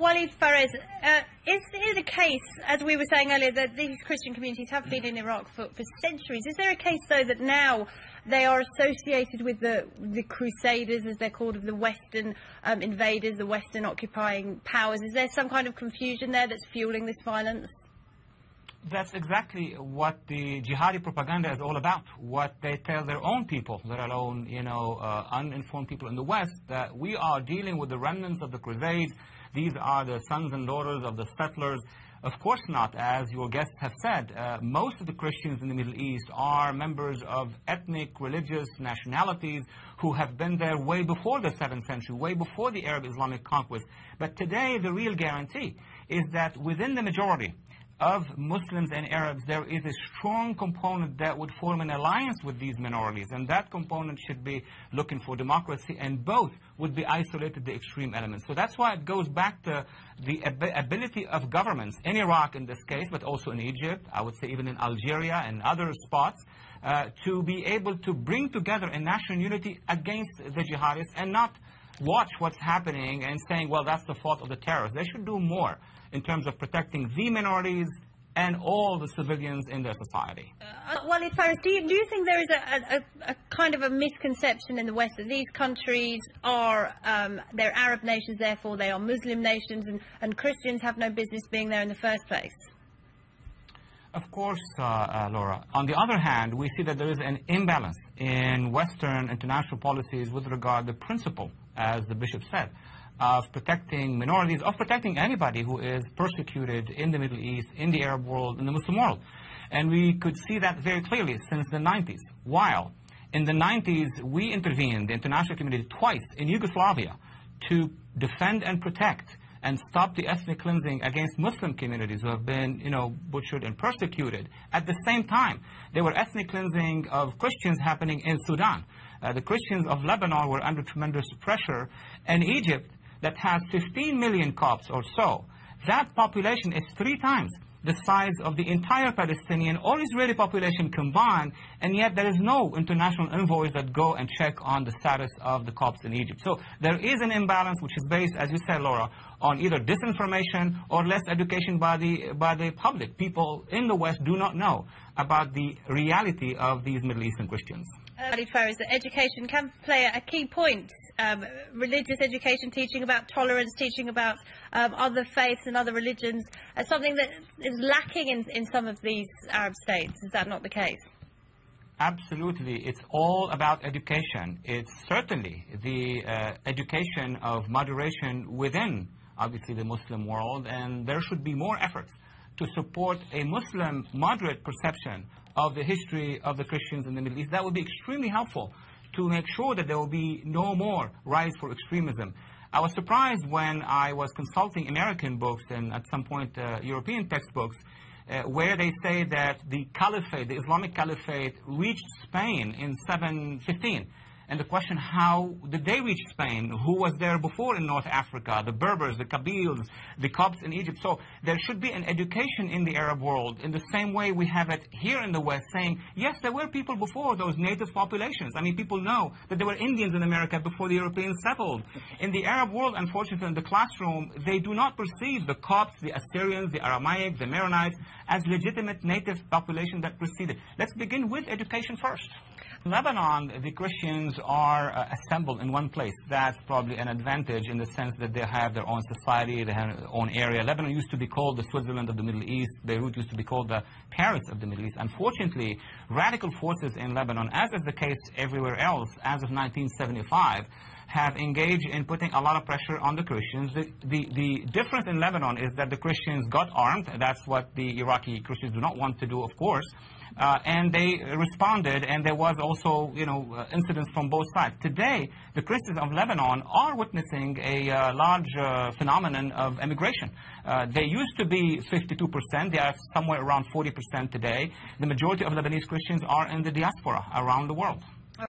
Walid Phares, is it a case, as we were saying earlier, that these Christian communities have been in Iraq for centuries? Is there a case, though, that now they are associated with the Crusaders, as they're called, of the Western invaders, the Western occupying powers? Is there some kind of confusion there that's fueling this violence? That's exactly what the jihadi propaganda is all about. What they tell their own people, let alone, uninformed people in the West, that we are dealing with the remnants of the Crusades. These are the sons and daughters of the settlers. Of course not. As your guests have said, most of the Christians in the Middle East are members of ethnic, religious nationalities who have been there way before the 7th century, way before the Arab Islamic conquest. But today, the real guarantee is that within the majority of Muslims and Arabs, there is a strong component that would form an alliance with these minorities, and that component should be looking for democracy, and both would be isolated the extreme elements. So that's why it goes back to the ability of governments in Iraq in this case, but also in Egypt, I would say even in Algeria and other spots, to be able to bring together a national unity against the jihadists and not watch what's happening and saying, well, that's the fault of the terrorists. They should do more in terms of protecting the minorities and all the civilians in their society. Walid Phares, do you think there is a kind of a misconception in the West that these countries are, they're Arab nations, therefore they are Muslim nations, and Christians have no business being there in the first place? Of course, Laura. On the other hand, we see that there is an imbalance in Western international policies with regard to the principle, as the bishop said, of protecting minorities, of protecting anybody who is persecuted in the Middle East, in the Arab world, in the Muslim world. And we could see that very clearly since the 90s. While in the 90s, we intervened, the international community, twice in Yugoslavia to defend and protect and stop the ethnic cleansing against Muslim communities who have been, butchered and persecuted. At the same time, there were ethnic cleansing of Christians happening in Sudan. The Christians of Lebanon were under tremendous pressure. And Egypt, that has 15 million Copts or so, that population is 3 times the size of the entire Palestinian or Israeli population combined, and yet there is no international envoys that go and check on the status of the Copts in Egypt. So there is an imbalance which is based, as you said, Laura, on either disinformation or less education by the public. People in the West do not know about the reality of these Middle Eastern Christians. Walid Phares, that education can play a key point. Religious education, teaching about tolerance, teaching about other faiths and other religions, something that is lacking in some of these Arab states. Is that not the case? Absolutely. It's all about education. It's certainly the education of moderation within, obviously, the Muslim world, and there should be more efforts to support a Muslim moderate perception of the history of the Christians in the Middle East. That would be extremely helpful to make sure that there will be no more rise for extremism. I was surprised when I was consulting American books and at some point European textbooks where they say that the caliphate, the Islamic caliphate, reached Spain in 715. And the question, how did they reach Spain? Who was there before in North Africa? The Berbers, the Kabyles, the Copts in Egypt. So there should be an education in the Arab world in the same way we have it here in the West, saying, yes, there were people before those native populations. I mean, people know that there were Indians in America before the Europeans settled. In the Arab world, unfortunately, in the classroom, they do not perceive the Copts, the Assyrians, the Aramaic, the Maronites as legitimate native population that preceded. Let's begin with education first. In Lebanon, the Christians are assembled in one place. That's probably an advantage in the sense that they have their own society, they have their own area. Lebanon used to be called the Switzerland of the Middle East. Beirut used to be called the Paris of the Middle East. Unfortunately, radical forces in Lebanon, as is the case everywhere else, as of 1975, have engaged in putting a lot of pressure on the Christians. The difference in Lebanon is that the Christians got armed. That's what the Iraqi Christians do not want to do, of course. And they responded, and there was also, incidents from both sides. Today, the Christians of Lebanon are witnessing a large phenomenon of immigration. They used to be 52%. They are somewhere around 40% today. The majority of Lebanese Christians are in the diaspora around the world.